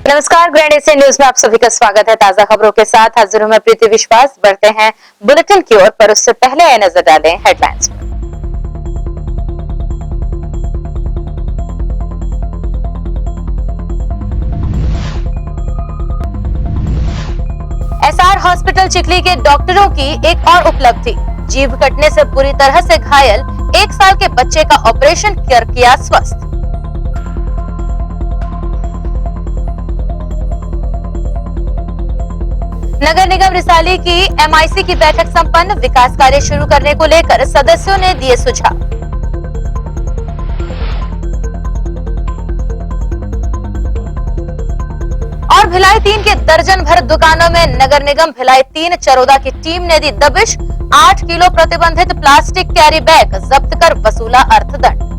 नमस्कार, grand Asia news में आप सभी का स्वागत है। ताजा खबरों के साथ हाजिर हूं मैं प्रीति विश्वास। बढ़ते हैं बुलेटिन की ओर, पर उससे पहले आइए नजर डालें हेडलाइंस पर। एसआर हॉस्पिटल चिखली के डॉक्टरों की एक और उपलब्धि, जीभ कटने से बुरी तरह से घायल 1 साल के बच्चे का ऑपरेशन कर किया स्वस्थ। नगर निगम रिसाली की एमआईसी की बैठक संपन्न, विकास कार्य शुरू करने को लेकर सदस्यों ने दिए सुझाव। और भिलाई 3 के दर्जन भर दुकानों में नगर निगम भिलाई 3 चरोदा की टीम ने दी दबिश, 8 किलो प्रतिबंधित प्लास्टिक कैरी बैग जब्त कर वसूला अर्थदंड।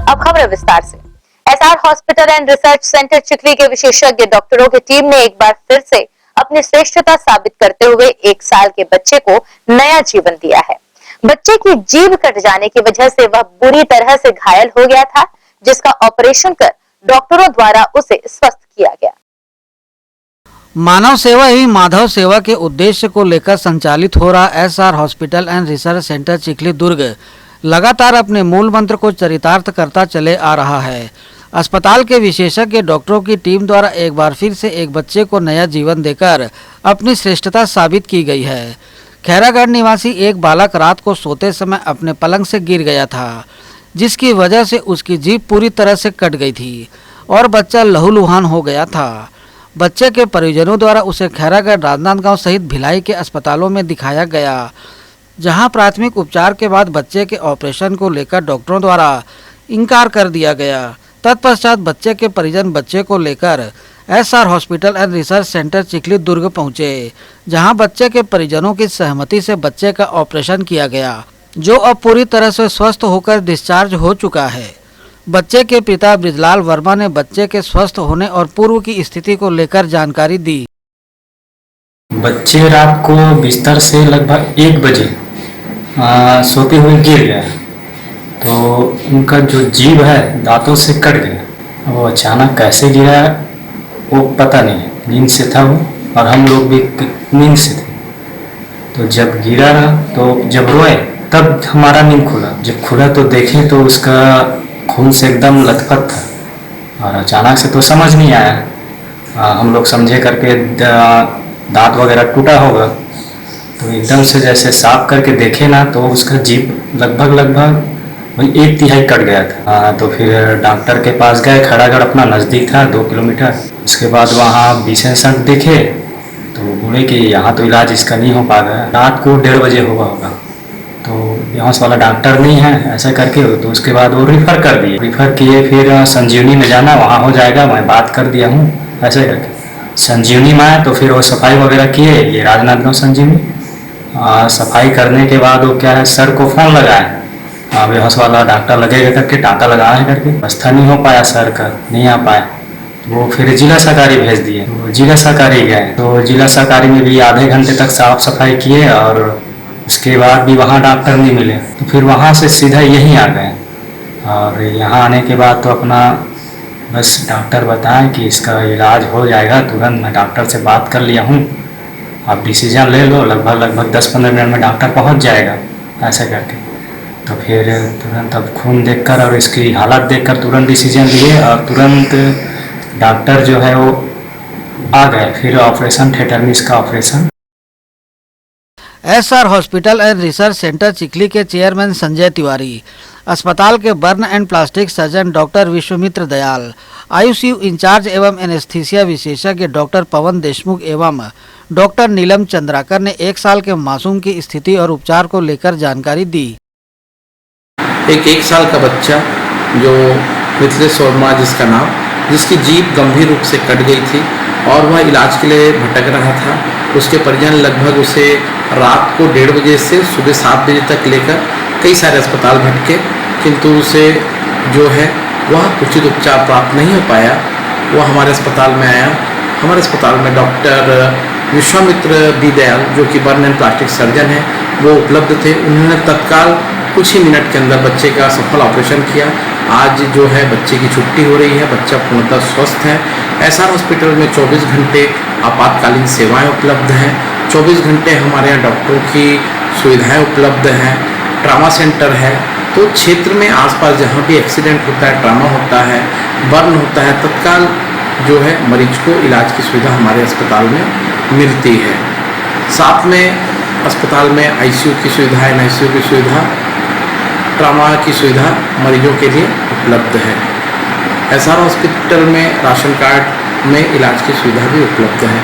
अब खबर विस्तार से। SR hospital and research centre Chikhli के विशेषज्ञ डॉक्टरों की टीम ने एक बार फिर से अपनी श्रेष्ठता साबित करते हुए 1 साल के बच्चे को नया जीवन दिया है। बच्चे की जीभ कट जाने की वजह से वह बुरी तरह से घायल हो गया था, जिसका ऑपरेशन कर डॉक्टरों द्वारा उसे स्वस्थ किया गया। मानव सेवा ही माधव सेवा के उद्देश्य को लेकर संचालित हो रहा SR hospital and research centre Chikhli Durg लगातार अपने मूल मंत्र को चरितार्थ करता चले आ रहा है। अस्पताल के विशेषज्ञ डॉक्टरों की टीम द्वारा एक बार फिर से एक बच्चे को नया जीवन देकर अपनी श्रेष्ठता साबित की गई है। खैरागढ़ निवासी एक बालक रात को सोते समय अपने पलंग से गिर गया था, जिसकी वजह से उसकी जीभ पूरी तरह से कट गई थी और बच्चा लहूलुहान हो गया था। बच्चे के परिजनों द्वारा उसे खैरागढ़, राजनांदगांव सहित भिलाई के अस्पतालों में दिखाया गया, जहां प्राथमिक उपचार के बाद बच्चे के ऑपरेशन को लेकर डॉक्टरों द्वारा इनकार कर दिया गया। तत्पश्चात बच्चे के परिजन बच्चे को लेकर SR hospital and research centre Chikhli Durg पहुंचे, जहां बच्चे के परिजनों की सहमति से बच्चे का ऑपरेशन किया गया, जो अब पूरी तरह से स्वस्थ होकर डिस्चार्ज हो चुका है। बच्चे के पिता ब्रिजलाल वर्मा ने बच्चे के स्वस्थ होने और पूर्व की स्थिति को लेकर जानकारी दी। बच्चे रात को बिस्तर से लगभग 1 बजे सोते हुए गिर गया, तो उनका जो जीभ है दांतों से कट गया। वो अचानक कैसे गिरा वो पता नहीं, नींद से था वो और हम लोग भी नींद से थे। तो जब गिरा तो जब रोए तब हमारा नींद खुला। जब खुला तो देखें तो उसका खून से एकदम लथपथ था और अचानक से तो समझ नहीं आया। हम लोग समझे करके दांत वगैरह टूटा होगा, तो एकदम से जैसे साफ करके देखे ना तो उसका जीभ लगभग वही 1/3 कट गया था। तो फिर डॉक्टर के पास गए, खड़ागढ़ अपना नज़दीक था 2 किलोमीटर। उसके बाद वहाँ विशेषज्ञ दिखे तो बोले कि यहाँ तो इलाज इसका नहीं हो पाएगा। रात को 1:30 बजे हुआ होगा, तो यहाँ वाला डॉक्टर नहीं है ऐसा करके, तो उसके बाद वो रिफ़र कर दिए। रिफ़र किए, फिर संजीवनी में जाना, वहाँ हो जाएगा, मैं बात कर दिया हूँ ऐसे करके। संजीवनी में आया तो फिर वो सफाई वगैरह किए, ये राजनांदगांव संजीवनी। सफाई करने के बाद वो क्या है, सर को फ़ोन लगाए, बेहोश वाला डॉक्टर लगेगा करके, टाँका लगाना है करके। व्यवस्था नहीं हो पाया, सर का नहीं आ पाया, तो वो फिर जिला सरकारी भेज दिए। तो जिला सरकारी गए, तो जिला सरकारी में भी आधे घंटे तक साफ सफाई किए और उसके बाद भी वहाँ डॉक्टर नहीं मिले। तो फिर वहाँ से सीधा यहीं आ गए और यहाँ आने के बाद तो अपना बस डॉक्टर बताएं कि इसका इलाज हो जाएगा तुरंत। मैं डॉक्टर से बात कर लिया हूँ, आप डिसीजन ले लो, लगभग 10-15 मिनट में डॉक्टर पहुँच जाएगा ऐसे करके। तो फिर तुरंत अब खून देखकर और इसकी हालत देखकर तुरंत डिसीजन लिए और तुरंत डॉक्टर जो है वो आ गए। फिर ऑपरेशन थिएटर में इसका operation. SR hospital and research centre Chikhli के चेयरमैन संजय तिवारी, अस्पताल के burn and plastic surgeon doctor Vishwamitra Dayal, ICU incharge एवं एनेस्थीसिया विशेषज्ञ डॉक्टर पवन देशमुख एवं डॉक्टर नीलम चंद्राकर ने 1 साल के मासूम की स्थिति और उपचार को लेकर जानकारी दी। एक साल का बच्चा जो मिथिलेश वर्मा जिसका नाम, जिसकी जीभ गंभीर रूप से कट गई थी और वह इलाज के लिए भटक रहा था। उसके परिजन लगभग उसे रात को 1:30 बजे से सुबह 7 बजे तक लेकर कई सारे अस्पताल भटके, किंतु उसे जो है वह उचित उपचार प्राप्त नहीं हो पाया। वह हमारे अस्पताल में आया। हमारे अस्पताल में डॉक्टर विश्वामित्र बी दयाल जो कि बर्न एंड प्लास्टिक सर्जन है वो उपलब्ध थे। उन्होंने तत्काल कुछ ही मिनट के अंदर बच्चे का सफल ऑपरेशन किया। आज जो है बच्चे की छुट्टी हो रही है, बच्चा पूर्णतः स्वस्थ है। एसआर हॉस्पिटल में 24 घंटे आपातकालीन सेवाएं उपलब्ध हैं। 24 घंटे हमारे यहाँ डॉक्टरों की सुविधाएं उपलब्ध हैं। ट्रामा सेंटर है, तो क्षेत्र में आसपास जहाँ भी एक्सीडेंट होता है, ट्रामा होता है, बर्न होता है, तत्काल जो है मरीज को इलाज की सुविधा हमारे अस्पताल में मिलती है। साथ में अस्पताल में आईसीयू की सुविधा, एनआईसीयू की सुविधा, ट्रामा की सुविधा मरीजों के लिए उपलब्ध है। एसआर हॉस्पिटल में राशन कार्ड में इलाज की सुविधा भी उपलब्ध है।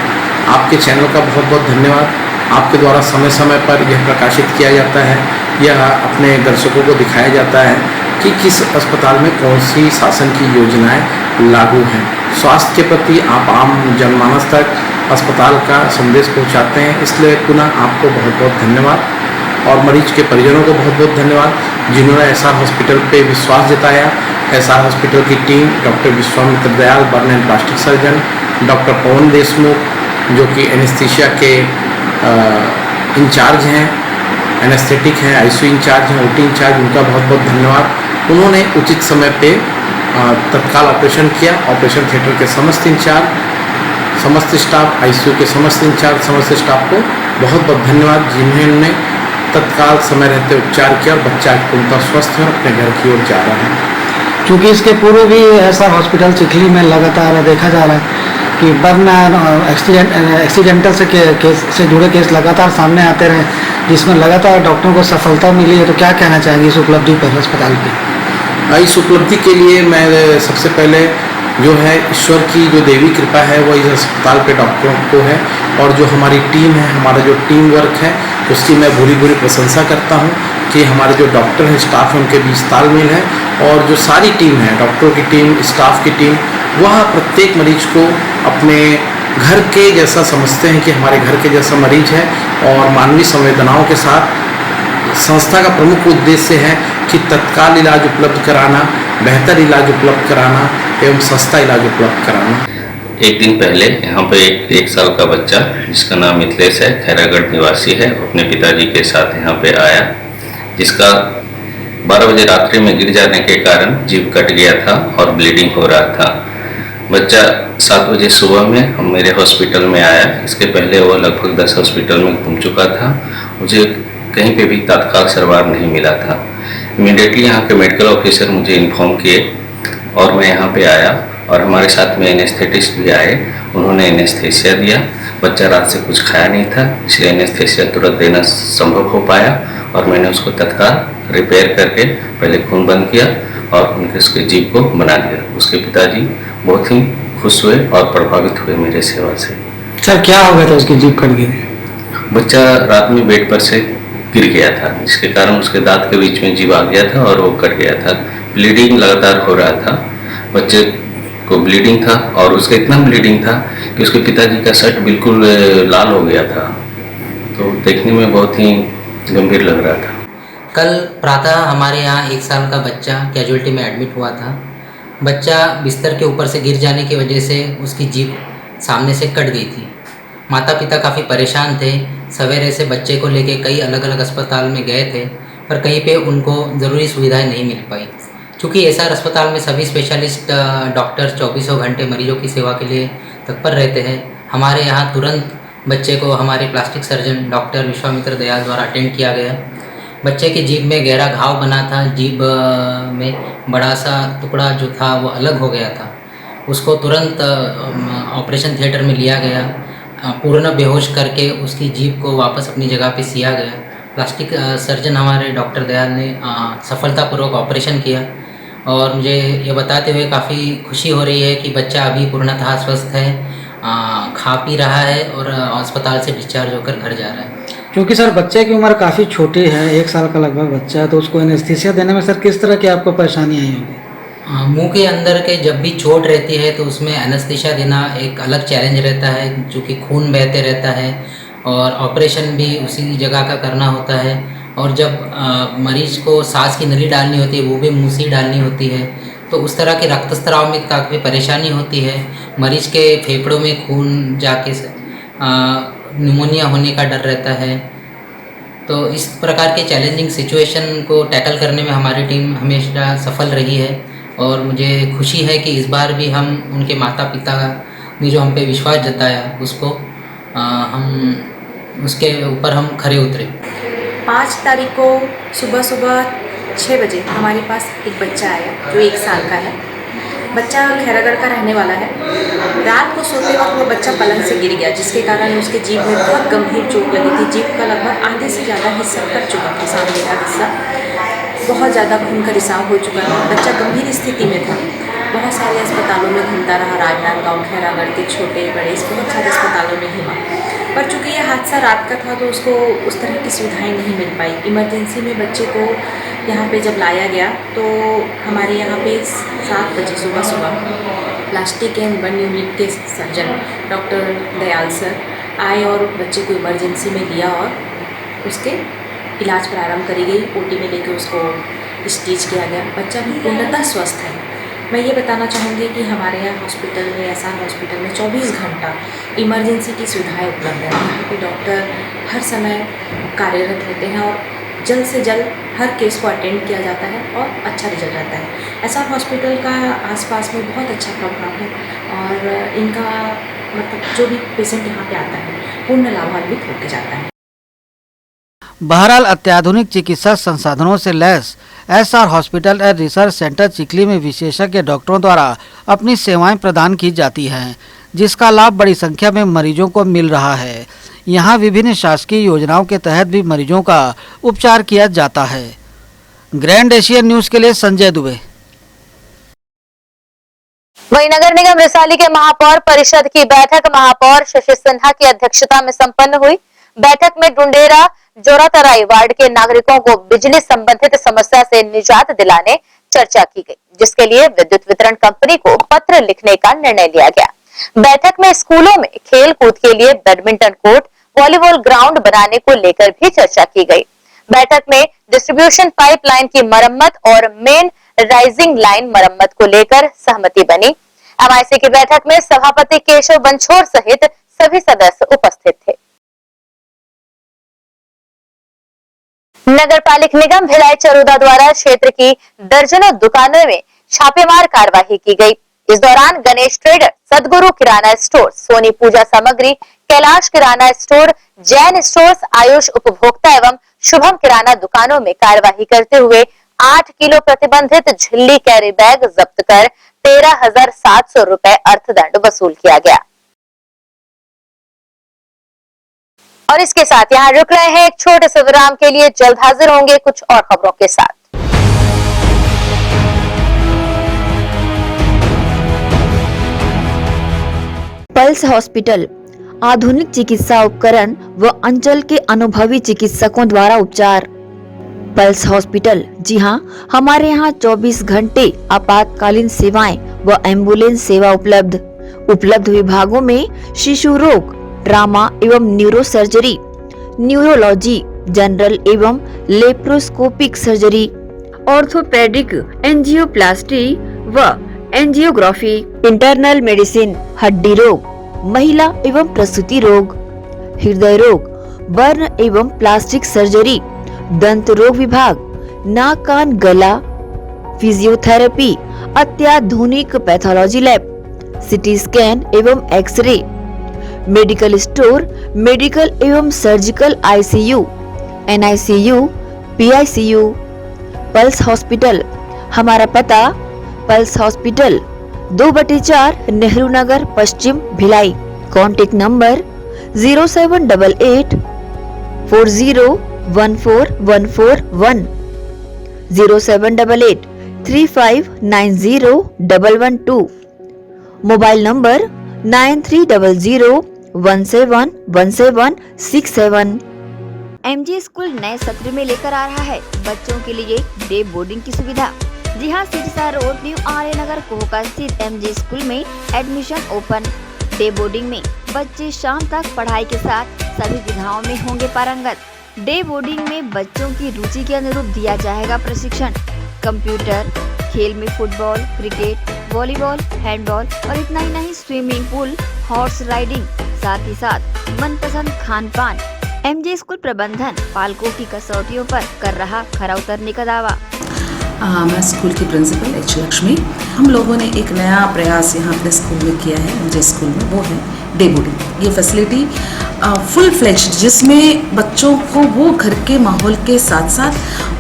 आपके चैनल का बहुत बहुत धन्यवाद। आपके द्वारा समय समय पर यह प्रकाशित किया जाता है, यह अपने दर्शकों को दिखाया जाता है कि किस अस्पताल में कौन सी शासन की योजनाएं लागू हैं। स्वास्थ्य के प्रति आप आम जनमानस तक अस्पताल का संदेश पहुंचाते हैं, इसलिए पुनः आपको बहुत बहुत धन्यवाद। और मरीज के परिजनों को बहुत बहुत धन्यवाद जिन्होंने एसआर हॉस्पिटल पे विश्वास जताया। एसआर हॉस्पिटल की team, doctor Vishwamitra Dayal burn and plastic surgeon, doctor Pawan Deshmukh जो कि एनेस्थीसिया के इंचार्ज हैं, एनेस्थेटिक हैं, आईसीयू इंचार्ज हैं, ओटी इंचार्ज, उनका बहुत बहुत धन्यवाद। उन्होंने उचित समय पे तत्काल ऑपरेशन किया। ऑपरेशन थिएटर के समस्त इंचार्ज, समस्त स्टाफ, आईसीयू के समस्त इंचार्ज, समस्त स्टाफ को बहुत बहुत धन्यवाद जिन्होंने तत्काल समय रहते उपचार किया और बच्चा पूर्णतः स्वस्थ है और अपने घर की ओर जा रहा है। क्योंकि इसके पूर्व भी एसआर हॉस्पिटल चिखली में लगातार देखा जा रहा है कि बर्न एक्सीडेंटल केस से जुड़े केस लगातार सामने आते रहे, जिसमें लगातार डॉक्टरों को सफलता मिली है। तो क्या कहना चाहेंगे इस उपलब्धि पर अस्पताल की? इस उपलब्धि के लिए मैं सबसे पहले जो है ईश्वर की जो देवी कृपा है वो इस अस्पताल के डॉक्टरों को है, और जो हमारी टीम है, हमारा जो टीम वर्क है, उसकी मैं भूरी भूरी प्रशंसा करता हूँ कि हमारे जो डॉक्टर हैं, स्टाफ है, उनके बीच तालमेल है। और जो सारी टीम है, डॉक्टरों की टीम, स्टाफ की टीम, वह प्रत्येक मरीज को अपने घर के जैसा समझते हैं कि हमारे घर के जैसा मरीज है। और मानवीय संवेदनाओं के साथ संस्था का प्रमुख उद्देश्य है कि तत्काल इलाज उपलब्ध कराना, बेहतर इलाज उपलब्ध कराना एवं सस्ता इलाज उपलब्ध कराना। एक दिन पहले यहाँ पे एक साल का बच्चा जिसका नाम मिथिलेश है, खैरागढ़ निवासी है, अपने पिताजी के साथ यहाँ पे आया, जिसका 12 बजे रात्रि में गिर जाने के कारण जीभ कट गया था और ब्लीडिंग हो रहा था। बच्चा 7 बजे सुबह में हम मेरे हॉस्पिटल में आया। इसके पहले वो लगभग 10 हॉस्पिटल में घूम चुका था। मुझे कहीं पे भी तत्काल सारवार नहीं मिला था। इमीडिएटली यहाँ के मेडिकल ऑफिसर मुझे इन्फॉर्म किए और मैं यहाँ पे आया, और हमारे साथ में एनेस्थेटिस्ट भी आए। उन्होंने एनेस्थेसिया दिया। बच्चा रात से कुछ खाया नहीं था, इसलिए एनेस्थेसिया तुरंत देना संभव हो पाया, और मैंने उसको तत्काल रिपेयर करके पहले खून बंद किया और उसके जीभ को बना दिया। उसके पिताजी बहुत ही खुश हुए और प्रभावित हुए मेरे सेवा से। सर क्या हो गया था उसकी जीभ कट गई? बच्चा रात में बेड पर से गिर गया था, जिसके कारण उसके दांत के बीच में जीभ आ गया था और वो कट गया था। ब्लीडिंग लगातार हो रहा था, बच्चे को ब्लीडिंग था, और उसका इतना ब्लीडिंग था कि उसके पिताजी का शर्ट बिल्कुल लाल हो गया था। तो देखने में बहुत ही गंभीर लग रहा था। कल प्रातः हमारे यहाँ 1 साल का बच्चा कैजुअल्टी में एडमिट हुआ था। बच्चा बिस्तर के ऊपर से गिर जाने की वजह से उसकी जीभ सामने से कट गई थी। माता पिता काफ़ी परेशान थे। सवेरे से बच्चे को लेके कई अलग अलग अस्पताल में गए थे, पर कहीं पे उनको ज़रूरी सुविधाएं नहीं मिल पाई। चूँकि एसआर अस्पताल में सभी स्पेशलिस्ट डॉक्टर 24 घंटे मरीजों की सेवा के लिए तत्पर रहते हैं। हमारे यहाँ तुरंत बच्चे को हमारे plastic surgeon doctor Vishwamitra Dayal द्वारा अटेंड किया गया। बच्चे की जीभ में गहरा घाव बना था, जीभ में बड़ा सा टुकड़ा जो था वो अलग हो गया था। उसको तुरंत ऑपरेशन थिएटर में लिया गया। पूर्ण बेहोश करके उसकी जीभ को वापस अपनी जगह पे सिया गया। प्लास्टिक सर्जन हमारे डॉक्टर दयाल ने सफलतापूर्वक ऑपरेशन किया, और मुझे ये बताते हुए काफ़ी खुशी हो रही है कि बच्चा अभी पूर्णतः स्वस्थ है, खा पी रहा है और अस्पताल से डिस्चार्ज होकर घर जा रहा है। क्योंकि सर बच्चे की उम्र काफ़ी छोटी है, 1 साल का लगभग बच्चा है, तो उसको एनेस्थीसिया देने में सर किस तरह की आपको परेशानी आई होगी? मुंह के अंदर के जब भी चोट रहती है तो उसमें एनेस्थीसिया देना एक अलग चैलेंज रहता है, जो कि खून बहते रहता है, और ऑपरेशन भी उसी जगह का करना होता है। और जब मरीज को सांस की नली डालनी होती है वो भी मुंह से ही डालनी होती है, तो उस तरह के रक्तस्राव में काफ़ी परेशानी होती है। मरीज के फेफड़ों में खून जाके निमोनिया होने का डर रहता है। तो इस प्रकार के चैलेंजिंग सिचुएशन को टैकल करने में हमारी टीम हमेशा सफल रही है और मुझे खुशी है कि इस बार भी हम उनके माता पिता ने जो हम पे विश्वास जताया उसको हम उसके ऊपर हम खरे उतरे। 5 तारीख को सुबह 6 बजे हमारे पास एक बच्चा आया जो 1 साल का है। बच्चा खैरागढ़ का रहने वाला है। रात को सोते वक्त वो बच्चा पलंग से गिर गया, जिसके कारण उसके जीभ में बहुत गंभीर चोट लगी थी। जीभ का लगभग आधे से ज़्यादा हिस्सा कट चुका था, सामने का हिस्सा बहुत ज़्यादा खून का रिसाव हो चुका था। बच्चा गंभीर स्थिति में था। बहुत सारे अस्पतालों में घूमता रहा, राजनांदगांव, खैरागढ़ के छोटे बड़े बहुत सारे अस्पतालों में घूमा, पर चूँकि यह हादसा रात का था तो उसको उस तरह की सुविधाएं नहीं मिल पाई। इमरजेंसी में बच्चे को यहाँ पे जब लाया गया तो हमारे यहाँ पे 7 बजे सुबह प्लास्टिक एंड बर्न यूनिट के सर्जन डॉक्टर दयाल सर आए और बच्चे को इमरजेंसी में लिया और उसके इलाज प्रारंभ करी गई। ओटी में लेकर उसको स्टिच किया गया। बच्चा भी पूर्णतः स्वस्थ है। मैं ये बताना चाहूँगी कि हमारे यहाँ हॉस्पिटल में एसआर हॉस्पिटल में 24 घंटा इमरजेंसी की सुविधाएं उपलब्ध है। यहाँ पे डॉक्टर हर समय कार्यरत रहते हैं और जल्द से जल्द हर केस को अटेंड किया जाता है और अच्छा रिजल्ट रहता है। एसआर हॉस्पिटल का आसपास में बहुत अच्छा प्रभाव है और इनका मतलब जो भी पेशेंट यहाँ पे आता है पूर्ण लाभान्वित होकर जाता है। बहरहाल अत्याधुनिक चिकित्सा संसाधनों से लैस SR hospital and research centre Chikhli में विशेषज्ञ डॉक्टरों द्वारा अपनी सेवाएं प्रदान की जाती हैं, जिसका लाभ बड़ी संख्या में मरीजों को मिल रहा है। यहाँ विभिन्न शासकीय योजनाओं के तहत भी मरीजों का उपचार किया जाता है। ग्रैंड एशियन न्यूज के लिए संजय दुबे। वहीं नगर निगम रिसाली के महापौर परिषद की बैठक महापौर शशि सिन्हा की अध्यक्षता में संपन्न हुई। बैठक में डुंडेरा जोरातराई वार्ड के नागरिकों को बिजली संबंधित समस्या से निजात दिलाने चर्चा की गई, जिसके लिए विद्युत वितरण कंपनी को पत्र लिखने का निर्णय लिया गया। बैठक में स्कूलों में खेल कूद के लिए बैडमिंटन कोर्ट, वॉलीबॉल ग्राउंड बनाने को लेकर भी चर्चा की गई। बैठक में डिस्ट्रीब्यूशन पाइपलाइन की मरम्मत और मेन राइजिंग लाइन मरम्मत को लेकर सहमति बनी। एमआईसी की बैठक में सभापति केशव बंछोर सहित सभी सदस्य उपस्थित थे। नगर पालिक निगम भिलाई चरोदा द्वारा क्षेत्र की दर्जनों दुकानों में छापेमार कार्रवाई की गई। इस दौरान गणेश ट्रेडर, सदगुरु किराना स्टोर, सोनी पूजा सामग्री, कैलाश किराना स्टोर, जैन स्टोर्स, आयुष उपभोक्ता एवं शुभम किराना दुकानों में कार्रवाई करते हुए 8 किलो प्रतिबंधित झिल्ली कैरी बैग जब्त कर 13,700 रुपए अर्थदंड वसूल किया गया। और इसके साथ यहाँ रुक रहे हैं एक छोटे से विराम के लिए। जल्द हाजिर होंगे कुछ और खबरों के साथ। पल्स हॉस्पिटल आधुनिक चिकित्सा उपकरण व अंचल के अनुभवी चिकित्सकों द्वारा उपचार। पल्स हॉस्पिटल, जी हाँ, हमारे यहाँ 24 घंटे आपातकालीन सेवाएं व एम्बुलेंस सेवा उपलब्ध विभागों में शिशु रोग, ट्रामा एवं न्यूरो सर्जरी, न्यूरोलॉजी, जनरल एवं लेप्रोस्कोपिक सर्जरी, ऑर्थोपेडिक, एंजियोप्लास्टी व एंजियोग्राफी, इंटरनल मेडिसिन, हड्डी रोग, महिला एवं प्रसूति रोग, हृदय रोग, बर्न एवं प्लास्टिक सर्जरी, दंत रोग विभाग, नाक कान गला, फिजियोथेरेपी, अत्याधुनिक पैथोलॉजी लैब, सिटी स्कैन एवं एक्सरे, मेडिकल स्टोर, मेडिकल एवं surgical ICU, NICU, PICU. Pulse hospital, हमारा पता पल्स हॉस्पिटल 2/4 नेहरू नगर पश्चिम Bhilai. Contact number 0788 401441, 0788 35901112, mobile number 9300171767। MG school नए सत्र में लेकर आ रहा है बच्चों के लिए डे बोर्डिंग की सुविधा। जी हाँ, सिरसा रोड, न्यू आर्य नगर, कोहका स्थित एमजी स्कूल में एडमिशन ओपन। डे बोर्डिंग में बच्चे शाम तक पढ़ाई के साथ सभी विधाओं में होंगे पारंगत। डे बोर्डिंग में बच्चों की रुचि के अनुरूप दिया जाएगा प्रशिक्षण। कंप्यूटर, खेल में फुटबॉल, क्रिकेट, वॉलीबॉल, हैंडबॉल और इतना ही नहीं, स्विमिंग पूल, हॉर्स राइडिंग, साथ ही साथ मनपसंद खान पान। एमजे स्कूल प्रबंधन पालकों की कसौटियों पर कर रहा खरा उतरने का दावा। मैं स्कूल की प्रिंसिपल एच लक्ष्मी। हम लोगों ने एक नया प्रयास यहाँ अपने स्कूल में किया है, मुझे स्कूल में, वो है डे बोर्डिंग। ये फैसिलिटी फुल फ्लेज्ड, जिसमें बच्चों को वो घर के माहौल के साथ साथ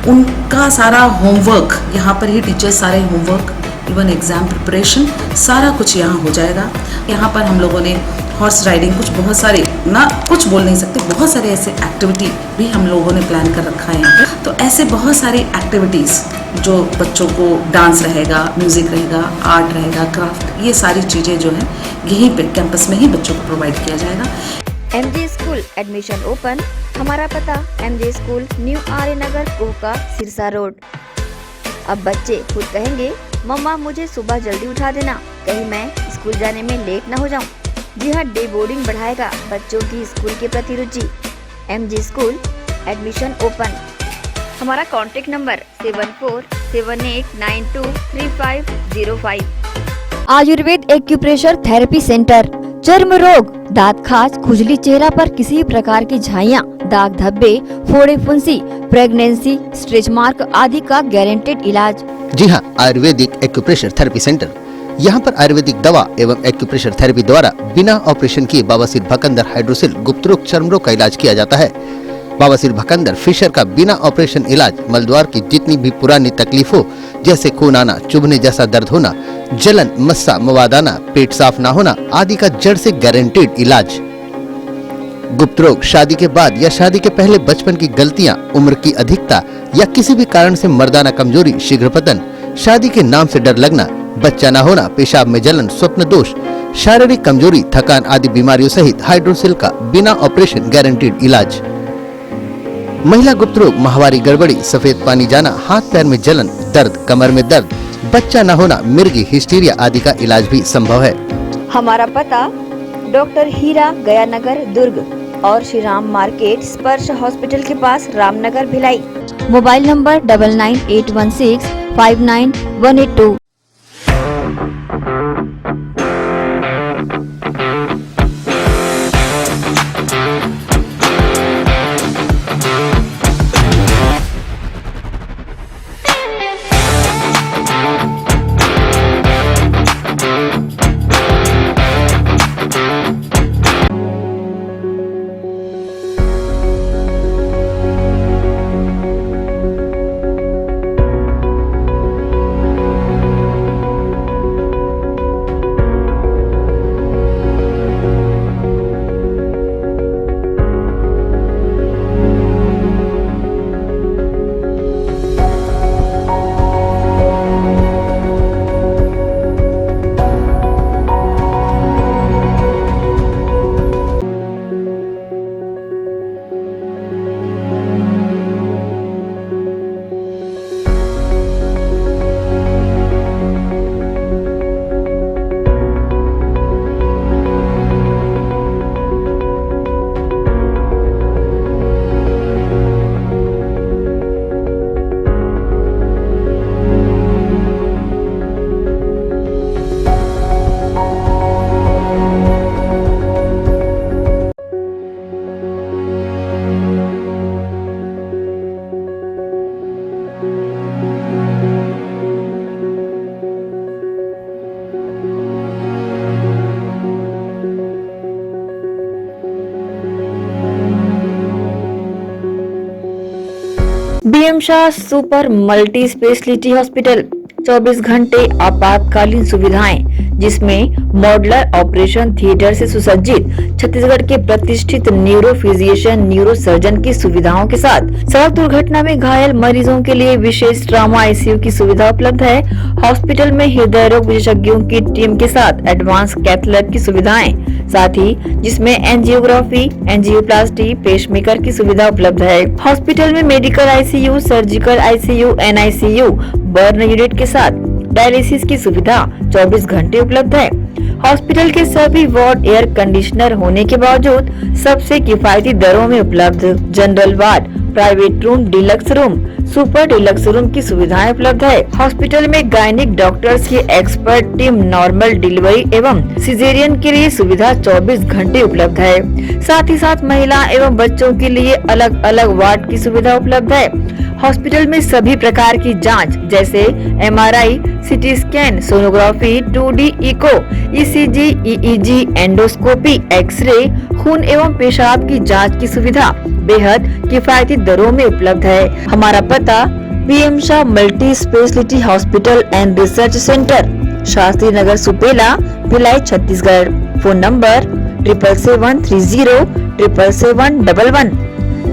उनका सारा होमवर्क, यहाँ पर ही टीचर्स सारे होमवर्क, इवन एग्ज़ाम प्रिपरेशन, सारा कुछ यहाँ हो जाएगा। यहाँ पर हम लोगों ने हॉर्स राइडिंग, कुछ बहुत सारे, ना कुछ बोल नहीं सकते, बहुत सारे ऐसे एक्टिविटी भी हम लोगों ने प्लान कर रखा है यहाँ पे। तो ऐसे बहुत सारी एक्टिविटीज़ जो बच्चों को, डांस रहेगा, म्यूज़िक रहेगा, आर्ट रहेगा, क्राफ्ट, ये सारी चीज़ें जो है यहीं पे कैंपस में ही बच्चों को प्रोवाइड किया जाएगा। MJ school admission open. हमारा पता एमजे स्कूल न्यू आर्य नगर कोहका सिरसा रोड। अब बच्चे खुद कहेंगे, मम्मा मुझे सुबह जल्दी उठा देना, कहीं मैं स्कूल जाने में लेट न हो जाऊं। जी हाँ, डे बोर्डिंग बढ़ाएगा बच्चों की स्कूल के प्रति रुचि। MJ school admission open. हमारा contact number 7478923505। Ayurveda acupressure therapy centre. चर्म रोग, दांत खाज, खुजली, चेहरा पर किसी प्रकार की झाइयाँ, दाग धब्बे, फोड़े फुंसी, प्रेगनेंसी, स्ट्रेच मार्क आदि का गारंटेड इलाज। जी हाँ, आयुर्वेदिक एक्यूप्रेशर थेरेपी सेंटर। यहाँ पर आयुर्वेदिक दवा एवं एक्यूप्रेशर थेरेपी द्वारा बिना ऑपरेशन किए बवासीर, भकंदर, हाइड्रोसिल, गुप्त रोग, चर्म रोग का इलाज किया जाता है। बवासीर, भकंदर, फिशर का बिना ऑपरेशन इलाज मलद्वार की जितनी भी पुरानी तकलीफ हो, जैसे खून आना, चुभने जैसा दर्द होना, जलन, मस्सा, मवाद आना, पेट साफ ना होना आदि का जड़ से गारंटेड इलाज। गुप्त रोग, शादी के बाद या शादी के पहले बचपन की गलतियां, उम्र की अधिकता या किसी भी कारण से मर्दाना कमजोरी, शीघ्र पतन, शादी के नाम से डर लगना, बच्चा न होना, पेशाब में जलन, स्वप्न दोष, शारीरिक कमजोरी, थकान आदि बीमारियों सहित हाइड्रोसिल का बिना ऑपरेशन गारंटेड इलाज। महिला गुप्त रोग, माहवारी गड़बड़ी, सफेद पानी जाना, हाथ पैर में जलन, दर्द, कमर में दर्द, बच्चा न होना, मिर्गी, हिस्टीरिया आदि का इलाज भी संभव है। हमारा पता डॉक्टर हीरा, गया नगर, दुर्ग और श्री राम मार्केट, स्पर्श हॉस्पिटल के पास, Ramnagar, Bhilai. Mobile number 9981659182। BM Shah super multi speciality hospital, 24 घंटे आपातकालीन सुविधाएं, जिसमें मॉडुलर ऑपरेशन थिएटर से सुसज्जित छत्तीसगढ़ के प्रतिष्ठित न्यूरो फिजिशियन, न्यूरो सर्जन की सुविधाओं के साथ सड़क दुर्घटना में घायल मरीजों के लिए विशेष ट्रॉमा आईसीयू की सुविधा उपलब्ध है। हॉस्पिटल में हृदय रोग विशेषज्ञों की टीम के साथ एडवांस कैथ लैब की सुविधाएं, साथ ही जिसमें एंजियोग्राफी, एंजियोप्लास्टी, पेसमेकर की सुविधा उपलब्ध है। हॉस्पिटल में medical ICU, surgical ICU, NICU, burn unit के साथ डायलिसिस की सुविधा 24 घंटे उपलब्ध है। हॉस्पिटल के सभी वार्ड एयर कंडीशनर होने के बावजूद सबसे किफायती दरों में उपलब्ध। General ward, private room, deluxe room, super deluxe room की सुविधाएं उपलब्ध है। हॉस्पिटल में गायनिक डॉक्टर्स की एक्सपर्ट टीम, नॉर्मल डिलीवरी एवं सिजेरियन के लिए सुविधा 24 घंटे उपलब्ध है। साथ ही साथ महिला एवं बच्चों के लिए अलग अलग वार्ड की सुविधा उपलब्ध है। हॉस्पिटल में सभी प्रकार की जांच जैसे MRI, CT scan, sonography, 2D echo, ECG, EEG, endoscopy, x-ray, खून एवं पेशाब की जांच की सुविधा बेहद किफायती दरों में उपलब्ध है। हमारा पता PM Shah multi speciality hospital and research centre, Shastri Nagar, Supela, Bhilai, Chhattisgarh. Phone number 77730 77711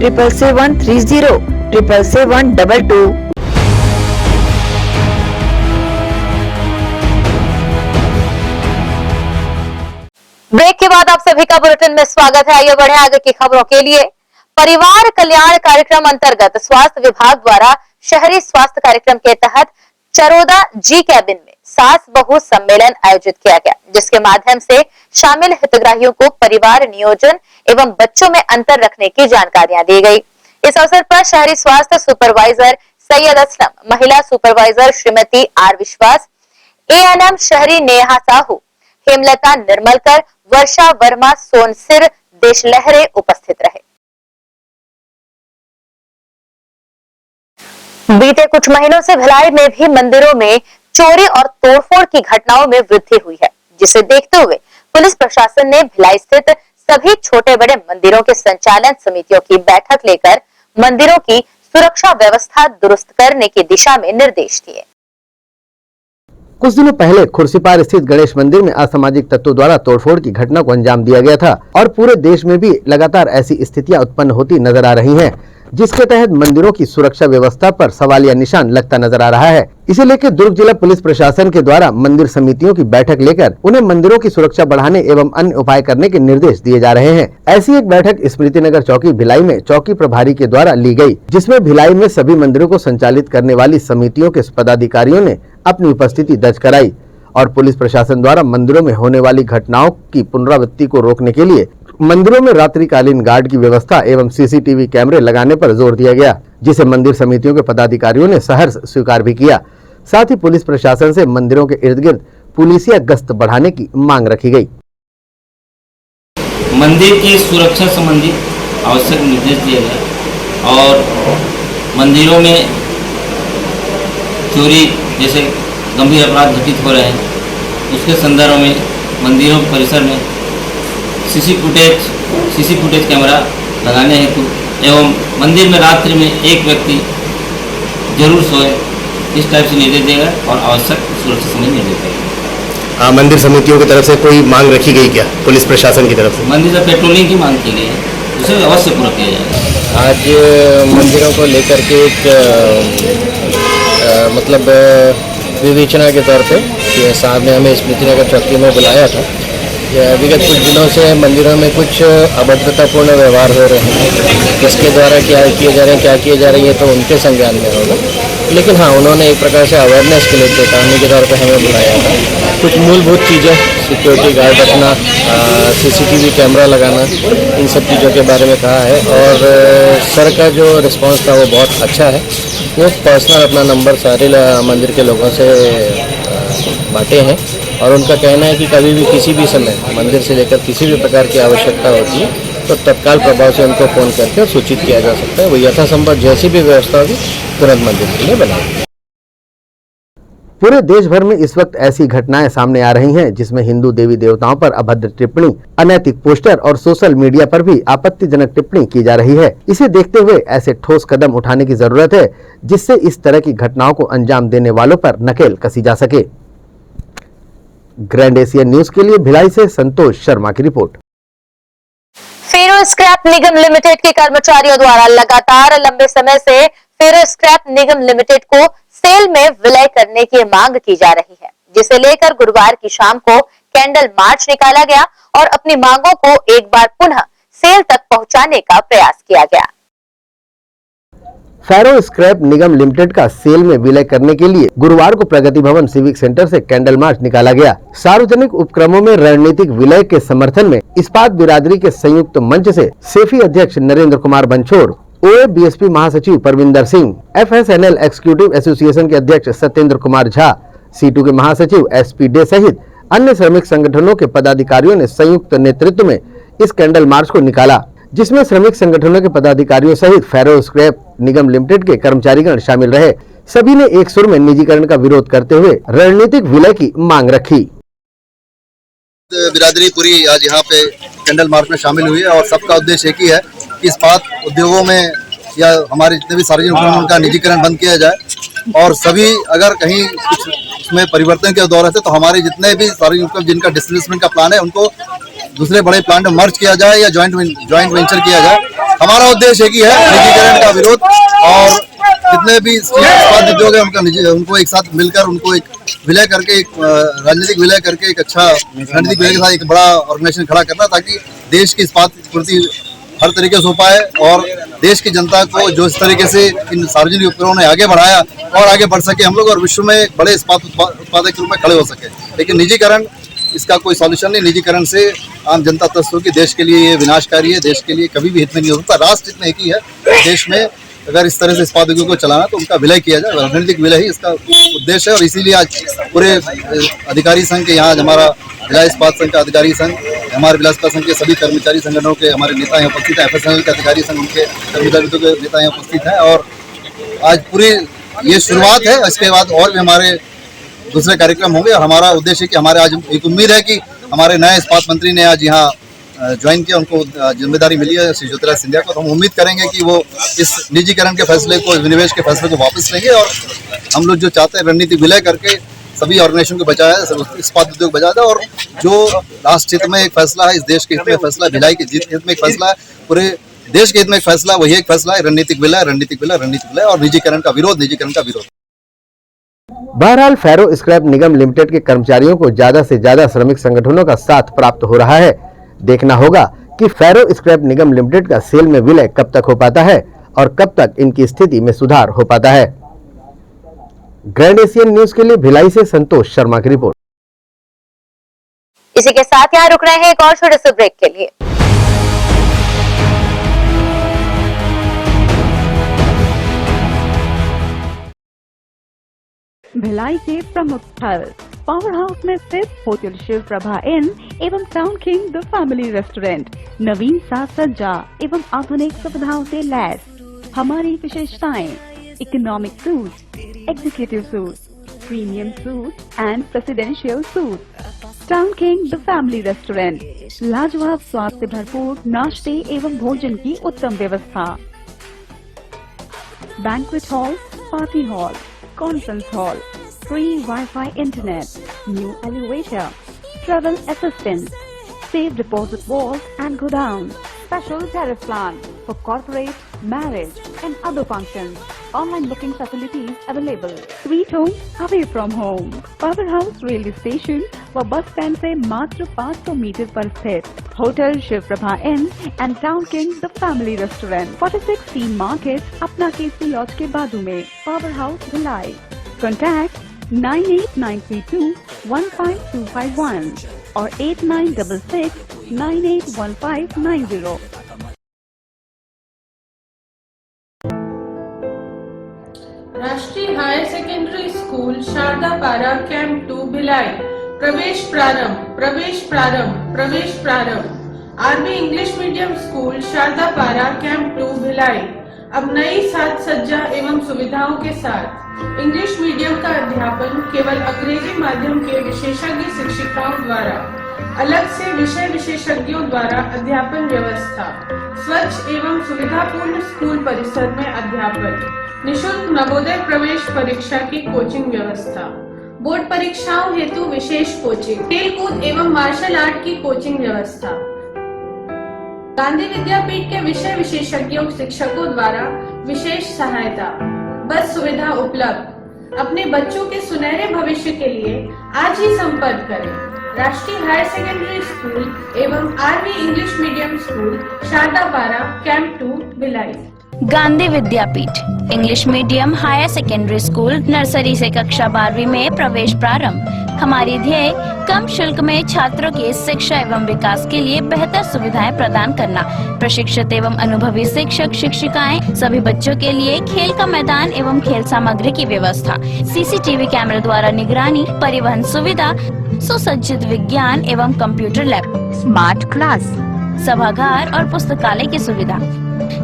77730 77722। Break के बाद आप सभी का बुलेटिन में स्वागत है। आइए बढ़े आगे की खबरों के लिए। परिवार कल्याण कार्यक्रम अंतर्गत स्वास्थ्य विभाग द्वारा शहरी स्वास्थ्य कार्यक्रम के तहत चरोदा जी कैबिन में सास बहू सम्मेलन आयोजित किया गया, जिसके माध्यम से शामिल हितग्राहियों को परिवार नियोजन एवं बच्चों में अंतर रखने की जानकारियां दी गई। इस अवसर पर शहरी स्वास्थ्य सुपरवाइजर सैयद असलम, महिला सुपरवाइजर श्रीमती आर विश्वास, ANM शहरी नेहा साहू, हेमलता निर्मलकर, वर्षा वर्मा, सोनसिर देशलहरे उपस्थित रहे। बीते कुछ महीनों से भिलाई में भी मंदिरों में चोरी और तोड़फोड़ की घटनाओं में वृद्धि हुई है, जिसे देखते हुए पुलिस प्रशासन ने भिलाई स्थित सभी छोटे बड़े मंदिरों के संचालन समितियों की बैठक लेकर मंदिरों की सुरक्षा व्यवस्था दुरुस्त करने की दिशा में निर्देश दिए। कुछ दिनों पहले खुर्सीपार स्थित गणेश मंदिर में असामाजिक तत्वों द्वारा तोड़फोड़ की घटना को अंजाम दिया गया था और पूरे देश में भी लगातार ऐसी स्थितियां उत्पन्न होती नजर आ रही हैं, जिसके तहत मंदिरों की सुरक्षा व्यवस्था पर सवालिया निशान लगता नजर आ रहा है। इसे लेकर दुर्ग जिला पुलिस प्रशासन के द्वारा मंदिर समितियों की बैठक लेकर उन्हें मंदिरों की सुरक्षा बढ़ाने एवं अन्य उपाय करने के निर्देश दिए जा रहे हैं। ऐसी एक बैठक स्मृति नगर चौकी भिलाई में चौकी प्रभारी के द्वारा ली गई, जिसमें भिलाई में सभी मंदिरों को संचालित करने वाली समितियों के पदाधिकारियों ने अपनी उपस्थिति दर्ज कराई और पुलिस प्रशासन द्वारा मंदिरों में होने वाली घटनाओं की पुनरावृत्ति को रोकने के लिए मंदिरों में रात्रिकालीन गार्ड की व्यवस्था एवं CCTV कैमरे लगाने पर जोर दिया गया, जिसे मंदिर समितियों के पदाधिकारियों ने सहर्ष स्वीकार भी किया। साथ ही पुलिस प्रशासन से मंदिरों के इर्द गिर्द पुलिसिया गश्त बढ़ाने की मांग रखी गई। मंदिर की सुरक्षा संबंधी आवश्यक निर्देश दिए गए और मंदिरों में चोरी जैसे गंभीर अपराध घटित हो रहे हैं, उसके संदर्भ में मंदिरों परिसर में सीसी फुटेज कैमरा लगाने हेतु एवं मंदिर में रात्रि में एक व्यक्ति जरूर सोए, इस टाइप से निर्देश देगा और आवश्यक सुरक्षा संबंधी निर्देश देगा। मंदिर समितियों की तरफ से कोई मांग रखी गई क्या पुलिस प्रशासन की तरफ से? मंदिर से पेट्रोलिंग की मांग की गई है, उसे अवश्य पूरा किया जाएगा। आज मंदिरों को लेकर के एक विवेचना के तौर पे साहब ने हमें स्मृति नगर चौकी में बुलाया था। विगत कुछ दिनों से मंदिरों में कुछ अभद्रतापूर्ण व्यवहार हो रहे हैं, किसके द्वारा क्या किए जा रहे हैं, क्या किए जा रहे हैं, तो उनके संज्ञान में होगा। लेकिन हाँ, उन्होंने एक प्रकार से अवेयरनेस के लिए चेतावनी के तौर पे हमें बुलाया था। कुछ मूलभूत चीज़ें, सिक्योरिटी गार्ड रखना, CCTV कैमरा लगाना, इन सब चीज़ों के बारे में कहा है और सर का जो रिस्पांस था वो बहुत अच्छा है। वो पर्सनल अपना नंबर सारे मंदिर के लोगों से बांटे हैं और उनका कहना है कि कभी भी किसी भी समय मंदिर से लेकर किसी भी प्रकार की आवश्यकता होती है तो तत्काल प्रभाव से उनको फ़ोन करके सूचित किया जा सकता है। वो यथासंभव जैसी भी व्यवस्था होगी तुरंत मंदिर के लिए बनाएंगे। पूरे देश भर में इस वक्त ऐसी घटनाएं सामने आ रही हैं, जिसमें हिंदू देवी देवताओं पर अभद्र टिप्पणी, अनैतिक पोस्टर और सोशल मीडिया पर भी आपत्तिजनक टिप्पणी की जा रही है। इसे देखते हुए ऐसे ठोस कदम उठाने की जरूरत है, जिससे इस तरह की घटनाओं को अंजाम देने वालों पर नकेल कसी जा सके। ग्रैंड एशिया न्यूज के लिए भिलाई से संतोष शर्मा की रिपोर्ट। फेरो स्क्रैप निगम लिमिटेड के कर्मचारियों द्वारा लगातार लंबे समय से फेरो स्क्रैप निगम लिमिटेड को सेल में विलय करने की मांग की जा रही है, जिसे लेकर गुरुवार की शाम को कैंडल मार्च निकाला गया और अपनी मांगों को एक बार पुनः सेल तक पहुंचाने का प्रयास किया गया। फेरो स्क्रैप निगम लिमिटेड का सेल में विलय करने के लिए गुरुवार को प्रगति भवन सिविक सेंटर से कैंडल मार्च निकाला गया। सार्वजनिक उपक्रमों में रणनीतिक विलय के समर्थन में इस्पात बिरादरी के संयुक्त मंच से सेफी अध्यक्ष नरेंद्र कुमार बंछोर, OABSP महासचिव Parvinder Singh, FSNL executive association के अध्यक्ष सत्येंद्र कुमार झा, C2 के महासचिव SP डे सहित अन्य श्रमिक संगठनों के पदाधिकारियों ने संयुक्त नेतृत्व में इस कैंडल मार्च को निकाला, जिसमें श्रमिक संगठनों के पदाधिकारियों सहित फेरो स्क्रैप निगम लिमिटेड के कर्मचारीगण शामिल रहे। सभी ने एक सुर में निजीकरण का विरोध करते हुए रणनीतिक विलय की मांग रखी। बिरादरी पूरी आज यहाँ पे कैंडल मार्च में शामिल हुई है और सबका उद्देश्य एक ही है कि इस्पात उद्योगों में या हमारे जितने भी सार्वजनिक उपक्रम उनका निजीकरण बंद किया जाए और सभी अगर कहीं कुछ उसमें परिवर्तन के दौर है तो हमारे जितने भी सार्वजनिक उपक्रम जिनका डिसइन्वेस्टमेंट का प्लान है उनको दूसरे बड़े प्लान में मर्ज किया जाए या ज्वाइंट वेंचर किया जाए। हमारा उद्देश्य एक ही है, निजीकरण का विरोध और जितने भी इस्पात उद्योग है उनको एक साथ मिलकर उनको एक विलय करके एक राजनीतिक विलय करके एक अच्छा रणनीतिक विलय के साथ एक बड़ा ऑर्गेनाइजेशन खड़ा करना ताकि देश की इस्पात पूर्ति हर तरीके से हो पाए और देश की जनता को जो इस तरीके से इन सार्वजनिक उपक्रमों ने आगे बढ़ाया और आगे बढ़ सके हम लोग और विश्व में बड़े इस्पात उत्पादक के रूप में खड़े हो सके। लेकिन निजीकरण इसका कोई सॉल्यूशन नहीं। निजीकरण से आम जनता त्रस्त होगी, देश के लिए ये विनाशकारी है, देश के लिए कभी भी हित में नहीं हो सकता। राष्ट्र हित में एक ही है, देश में अगर इस तरह से इस्पात उद्योग को चलाना तो उनका विलय किया जाए, राजनीतिक विलय ही इसका उद्देश्य है। और इसीलिए आज पूरे अधिकारी संघ के यहाँ हमारा भिलाई इस्पात संघ का अधिकारी संघ, हमारे भिलाई इस्पात संघ के सभी कर्मचारी संगठनों के हमारे नेता यहाँ उपस्थित है, FSNL के अधिकारी संघ उनके कर्मचारी के नेता यहाँ उपस्थित हैं और आज पूरी ये शुरुआत है। इसके बाद और भी हमारे दूसरे कार्यक्रम होंगे और हमारा उद्देश्य है कि हमारे आज एक उम्मीद है कि हमारे नए इस्पात मंत्री ने आज यहाँ ज्वाइन किया, उनको जिम्मेदारी मिली है श्री ज्योतिराज सिंधिया को, तो हम उम्मीद करेंगे कि वो इस निजीकरण के फैसले को, विनिवेश के फैसले को वापस लेंगे और हम लोग जो चाहते हैं रणनीति विलय करके सभी ऑर्गेनाइजेशन को बचाया जाए, इस्पात उद्योग बचाया जाए और जो राष्ट्र हित में एक फैसला है, इस देश के हित में फैसला है, भिलाई के हित में एक फैसला है, पूरे देश के हित में एक फैसला, वही एक फैसला है रणनीतिक विलय, रणनीतिक विलय, रणनीतिक विलय और निजीकरण का विरोध। बहरहाल फेरो स्क्रैप निगम लिमिटेड के कर्मचारियों को ज्यादा से ज्यादा श्रमिक संगठनों का साथ प्राप्त हो रहा है। देखना होगा कि फेरो स्क्रैप निगम लिमिटेड का सेल में विलय कब तक हो पाता है और कब तक इनकी स्थिति में सुधार हो पाता है। ग्रैंड एशियन न्यूज के लिए भिलाई से संतोष शर्मा की रिपोर्ट। इसी के साथ यहाँ रुक रहे हैं एक और छोटे से ब्रेक के लिए। भिलाई के प्रमुख स्थल पावर हाउस में स्थित होटल शिव प्रभा इन एवं town king the family restaurant नवीन साज सज्जा एवं आधुनिक सुविधाओं से लैस। हमारी विशेषताएं economic suite, executive suite, premium suite and presidential suite. Town king the family restaurant, लाजवाब स्वाद से भरपूर नाश्ते एवं भोजन की उत्तम व्यवस्था। Banquet hall, party hall, conference hall, free Wi-Fi internet, new elevator, travel assistance, safe deposit vault and godown, special tariff plan for corporate, marriage and other functions. Online booking facilities available. Sweet home away from home. Power House railway station व bus stand से मात्र 500 metre पर स्थित hotel Shiv Prabha Inn and Town king the family restaurant 46 C market अपना KC laws के बाजू में। Power house Bhilai. Contact 9892152251 और 8966981590। राष्ट्रीय higher secondary school Sharda Para camp 2 Bhilai. प्रवेश प्रारंभ, प्रवेश प्रारंभ, प्रवेश प्रारंभ। RB English medium school Sharda Para camp 2 Bhilai अब नई साज सज्जा एवं सुविधाओं के साथ इंग्लिश मीडियम का अध्यापन केवल अंग्रेजी माध्यम के विशेषज्ञ शिक्षिकाओं द्वारा, अलग से विषय विशेषज्ञों द्वारा अध्यापन व्यवस्था, स्वच्छ एवं सुविधापूर्ण स्कूल परिसर में अध्यापन, निशुल्क नवोदय प्रवेश परीक्षा की कोचिंग व्यवस्था, बोर्ड परीक्षाओं हेतु विशेष कोचिंग, खेल कूद एवं मार्शल आर्ट की कोचिंग व्यवस्था, गांधी विद्यापीठ के विषय विशेषज्ञों शिक्षकों द्वारा विशेष सहायता, बस सुविधा उपलब्ध। अपने बच्चों के सुनहरे भविष्य के लिए आज ही संपर्क करें। राष्ट्रीय हायर सेकेंडरी स्कूल एवं RV English medium school Sharda Para camp 2 Bhilai. Gandhi Vidyapeeth English medium higher secondary school nursery से कक्षा 12वीं में प्रवेश प्रारंभ। हमारी ध्येय कम शुल्क में छात्रों की शिक्षा एवं विकास के लिए बेहतर सुविधाएं प्रदान करना। प्रशिक्षित एवं अनुभवी शिक्षक शिक्षिकाएं, सभी बच्चों के लिए खेल का मैदान एवं खेल सामग्री की व्यवस्था, सीसीटीवी कैमरे द्वारा निगरानी, परिवहन सुविधा, सुसज्जित विज्ञान एवं कंप्यूटर लैब, स्मार्ट क्लास, सभागार और पुस्तकालय की सुविधा,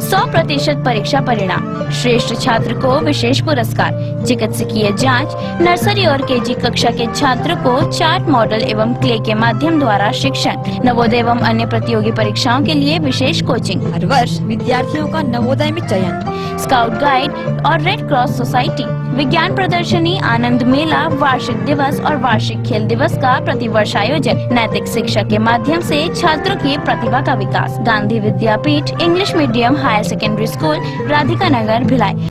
100% परीक्षा परिणाम, श्रेष्ठ छात्र को विशेष पुरस्कार, चिकित्सकीय जांच, नर्सरी और केजी कक्षा के छात्र को चार्ट मॉडल एवं क्ले के माध्यम द्वारा शिक्षण, नवोदय एवं अन्य प्रतियोगी परीक्षाओं के लिए विशेष कोचिंग, हर वर्ष विद्यार्थियों का नवोदय में चयन, स्काउट गाइड और रेड क्रॉस सोसाइटी, विज्ञान प्रदर्शनी, आनंद मेला, वार्षिक दिवस और वार्षिक खेल दिवस का प्रतिवर्ष आयोजन, नैतिक शिक्षा के माध्यम से छात्रों की प्रतिभा का विकास। Gandhi Vidyapeeth English medium higher secondary school, Radhika Nagar, Bhilai.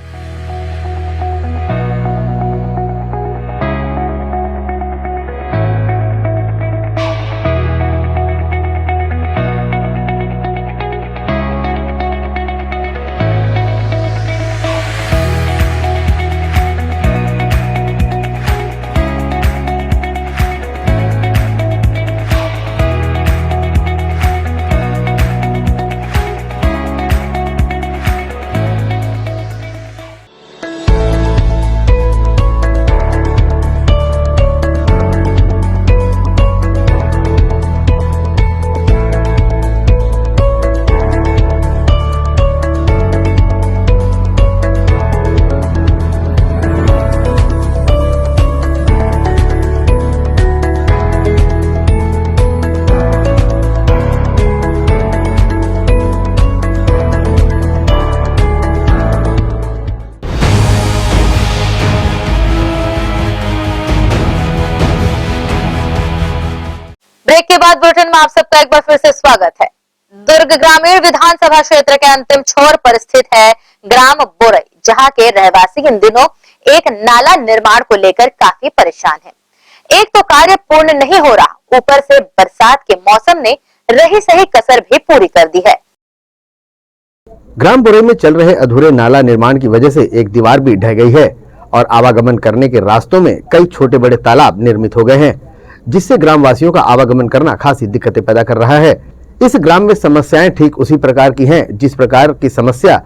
Break के बाद बुलेटिन में आप सबका एक बार फिर से स्वागत है। दुर्ग ग्रामीण विधानसभा क्षेत्र के अंतिम छोर पर स्थित है ग्राम बोरई, जहां के रहवासी इन दिनों एक नाला निर्माण को लेकर काफी परेशान हैं। एक तो कार्य पूर्ण नहीं हो रहा, ऊपर से बरसात के मौसम ने रही सही कसर भी पूरी कर दी है। ग्राम बोरई में चल रहे अधूरे नाला निर्माण की वजह से एक दीवार भी ढह गई है और आवागमन करने के रास्तों में कई छोटे बड़े तालाब निर्मित हो गए हैं, जिससे ग्रामवासियों का आवागमन करना खासी दिक्कतें पैदा कर रहा है। इस ग्राम में समस्याएं ठीक उसी प्रकार की हैं, जिस प्रकार की समस्या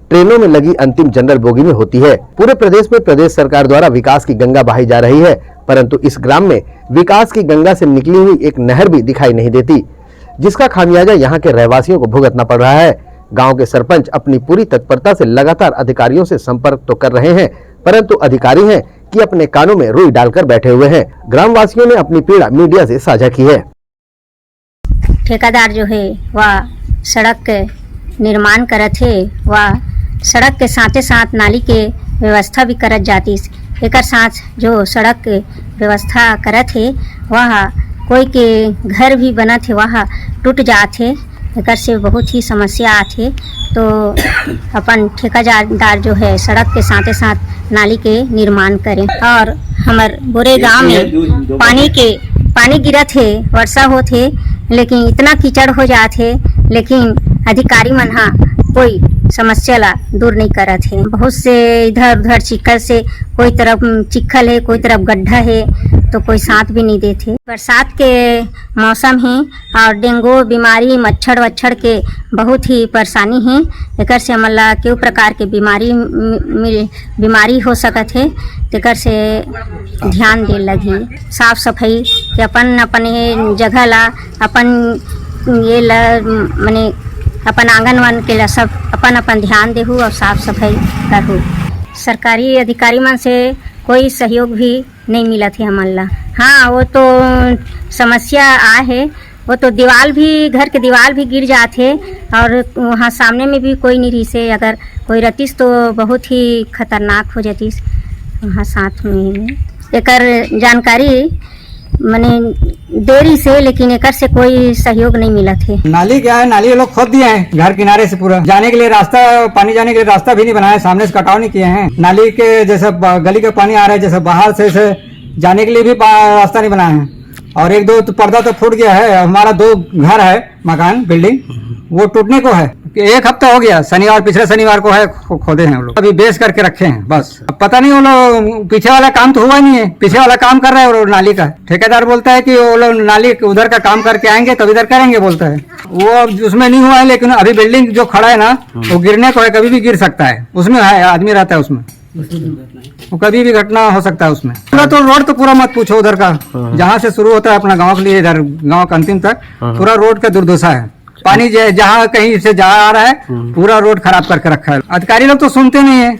ट्रेनों में लगी अंतिम जनरल बोगी में होती है। पूरे प्रदेश में प्रदेश सरकार द्वारा विकास की गंगा बहाई जा रही है, परंतु इस ग्राम में विकास की गंगा से निकली हुई एक नहर भी दिखाई नहीं देती, जिसका खामियाजा यहाँ के रहवासियों को भुगतना पड़ रहा है। गाँव के सरपंच अपनी पूरी तत्परता से लगातार अधिकारियों से संपर्क तो कर रहे हैं, परंतु अधिकारी हैं कि अपने कानों में रुई डालकर बैठे हुए हैं। ग्रामवासियों ने अपनी पीड़ा मीडिया से साझा की है। ठेकेदार जो है वह सड़क के निर्माण करत है, वह सड़क के साथे साथ नाली के व्यवस्था भी करत जाती। एक साथ जो सड़क के व्यवस्था करत है वह कोई के घर भी बनत है वह टूट जात है, एक से बहुत ही समस्या आते। तो अपन ठेकेदार जो है सड़क के साथे साथ नाली के निर्माण करें। और हमार बोरे गांव में पानी गिरत है, वर्षा होत है, लेकिन इतना कीचड़ हो जात है, लेकिन अधिकारी मन हाँ कोई समस्या ला दूर नहीं करत है। बहुत से इधर उधर चिक्कल से, कोई तरफ चिक्कल है, कोई तरफ गड्ढा है, तो कोई साथ भी नहीं देते। बरसात के मौसम है और डेंगू बीमारी, मच्छर वच्छर के बहुत ही परेशानी है। एक से हमला केउ प्रकार के बीमारी हो सकत है, तेकर से ध्यान दे लगी। साफ सफाई के अपन अपने जगह ला अपन ये ला मने अपन आंगन वन के ला सब अपन अपन ध्यान देहू और साफ सफाई करूँ। सरकारी अधिकारी मन से कोई सहयोग भी नहीं मिला थे हमला। हाँ वो तो समस्या आ है, वो तो दीवार भी, घर के दीवार भी गिर जाते और वहाँ सामने में भी कोई नहीं रही से, अगर कोई रतीस तो बहुत ही खतरनाक हो जाती वहाँ साथ में। एकर जानकारी मैंने देरी से, लेकिन एकर से कोई सहयोग नहीं मिला थे। नाली क्या है, नाली लोग खोद दिए हैं घर किनारे से, पूरा जाने के लिए रास्ता, पानी जाने के लिए रास्ता भी नहीं बनाया, सामने से कटाव नहीं किए हैं। नाली के जैसे गली का पानी आ रहा है, जैसे बाहर से जाने के लिए भी रास्ता नहीं बनाया है। और एक दो तो पर्दा तो फूट गया है। हमारा 2 घर है, मकान बिल्डिंग, वो टूटने को है। 1 हफ्ता हो गया, शनिवार पिछले शनिवार को है खोदे हैं वो लोग, अभी बेस करके रखे हैं बस। अब पता नहीं वो लोग, पीछे वाला काम तो हुआ नहीं है, पीछे वाला काम कर रहा है वो नाली का। ठेकेदार बोलता है कि वो लोग नाली उधर का काम करके आएंगे तब इधर करेंगे बोलता है। वो अब उसमें नहीं हुआ है, लेकिन अभी बिल्डिंग जो खड़ा है ना वो गिरने को है, कभी भी गिर सकता है। उसमें है आदमी रहता है उसमें, वो कभी भी घटना हो सकता है उसमें। पूरा तो रोड तो पूरा मत पूछो, उधर का जहाँ से शुरू होता है अपना गांव के लिए इधर गांव का अंतिम तक पूरा रोड का दुर्दशा है। पानी जहाँ कहीं से जा आ रहा है पूरा रोड खराब करके रखा है। अधिकारी लोग तो सुनते नहीं है।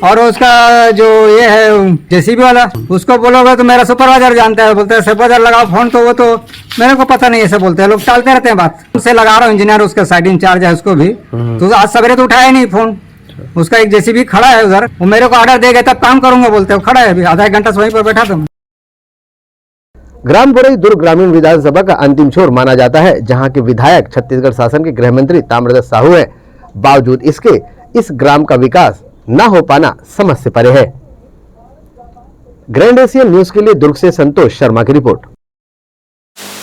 और उसका जो ये है जेसीबी वाला, उसको बोलोगे तो मेरा सुपरवाइजर जानता है, बोलते हैं सुपरवाइजर लगाओ फोन, तो वो तो मेरे को पता नहीं ऐसे बोलते हैं लोग, टालते रहते हैं बात। उनसे लगा रहा हूँ इंजीनियर, उसका साइड इंचार्ज है, उसको भी तो आज सवेरे तो उठाया नहीं फोन। उसका एक जेसीबी खड़ा है उधर, वो मेरे को ऑर्डर देगा तब काम करूंगा बोलते हैं, खड़ा है अभी आधा 1 घंटा से वहीं पर बैठा था। ग्राम बोरई दुर्ग ग्रामीण विधानसभा का अंतिम छोर माना जाता है, जहां के विधायक छत्तीसगढ़ शासन के गृह मंत्री ताम्रध्वज साहू हैं। बावजूद इसके इस ग्राम का विकास न हो पाना समझ से परे है। ग्रैंड एशियन न्यूज के लिए दुर्ग से संतोष शर्मा की रिपोर्ट।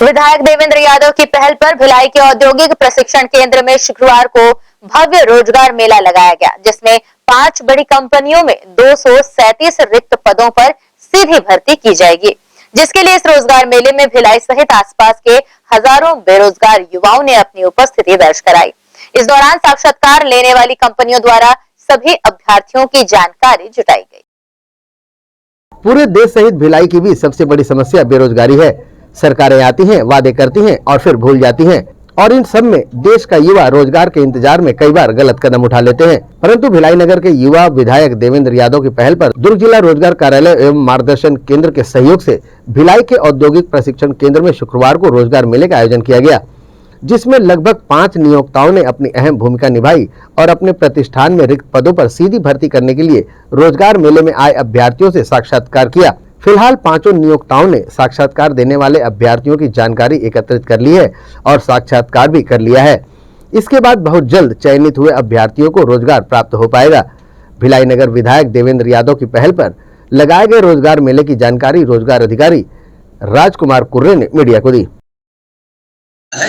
विधायक देवेंद्र यादव की पहल पर भिलाई के औद्योगिक प्रशिक्षण केंद्र में शुक्रवार को भव्य रोजगार मेला लगाया गया, जिसमें 5 बड़ी कंपनियों में 237 रिक्त पदों पर सीधी भर्ती की जाएगी, जिसके लिए इस रोजगार मेले में भिलाई सहित आसपास के हजारों बेरोजगार युवाओं ने अपनी उपस्थिति दर्ज कराई। इस दौरान साक्षात्कार लेने वाली कंपनियों द्वारा सभी अभ्यर्थियों की जानकारी जुटाई गई। पूरे देश सहित भिलाई की भी सबसे बड़ी समस्या बेरोजगारी है। सरकारें आती हैं, वादे करती हैं और फिर भूल जाती हैं, और इन सब में देश का युवा रोजगार के इंतजार में कई बार गलत कदम उठा लेते हैं। परंतु भिलाई नगर के युवा विधायक देवेंद्र यादव की पहल पर दुर्ग जिला रोजगार कार्यालय एवं मार्गदर्शन केंद्र के सहयोग से भिलाई के औद्योगिक प्रशिक्षण केंद्र में शुक्रवार को रोजगार मेले का आयोजन किया गया, जिसमें लगभग 5 नियोक्ताओं ने अपनी अहम भूमिका निभाई और अपने प्रतिष्ठान में रिक्त पदों पर सीधी भर्ती करने के लिए रोजगार मेले में आए अभ्यर्थियों से साक्षात्कार किया। फिलहाल 5 नियोक्ताओं ने साक्षात्कार देने वाले अभ्यर्थियों की जानकारी एकत्रित कर ली है और साक्षात्कार भी कर लिया है। इसके बाद बहुत जल्द चयनित हुए अभ्यर्थियों को रोजगार प्राप्त हो पाएगा। भिलाई नगर विधायक देवेंद्र यादव की पहल पर लगाए गए रोजगार मेले की जानकारी रोजगार अधिकारी राजकुमार कुर्रे ने मीडिया को दी।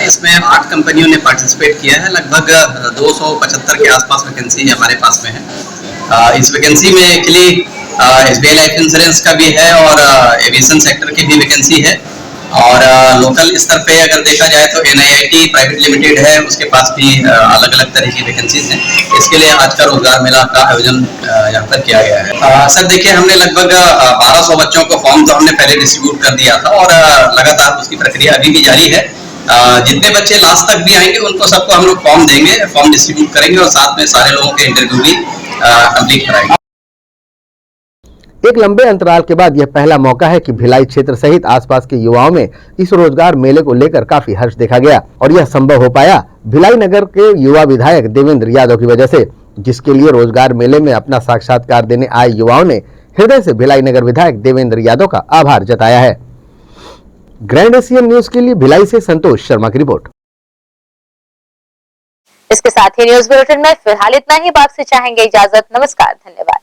इसमें 8 कंपनियों ने पार्टिसिपेट किया है। लगभग 275 के आसपास वैकेंसी हमारे पास में है। इस वैकेंसी में एक्चुअली SBI लाइफ इंश्योरेंस का भी है और एविएशन सेक्टर की भी वैकेंसी है, और लोकल स्तर पे अगर देखा जाए तो NIIT प्राइवेट लिमिटेड है, उसके पास भी अलग अलग तरह की वैकेंसीज हैं। इसके लिए आज का रोजगार मेला का आयोजन यहाँ पर किया गया है। सर देखिए, हमने लगभग 1200 बच्चों को फॉर्म तो हमने पहले डिस्ट्रीब्यूट कर दिया था और लगातार उसकी प्रक्रिया अभी भी जारी है। जितने बच्चे लास्ट तक भी आएंगे उनको सबको हम लोग फॉर्म देंगे, फॉर्म डिस्ट्रीब्यूट करेंगे और साथ में सारे लोगों के इंटरव्यू भी कंप्लीट कराएंगे। एक लंबे अंतराल के बाद यह पहला मौका है कि भिलाई क्षेत्र सहित आसपास के युवाओं में इस रोजगार मेले को लेकर काफी हर्ष देखा गया, और यह संभव हो पाया भिलाई नगर के युवा विधायक देवेंद्र यादव की वजह से, जिसके लिए रोजगार मेले में अपना साक्षात्कार देने आए युवाओं ने हृदय से भिलाई नगर विधायक देवेंद्र यादव का आभार जताया है। ग्रैंड एशियन न्यूज के लिए भिलाई से संतोष शर्मा की रिपोर्ट। इसके साथ ही न्यूज बुलेटिन में फिलहाल इतना ही। बात से चाहेंगे इजाजत। नमस्कार, धन्यवाद।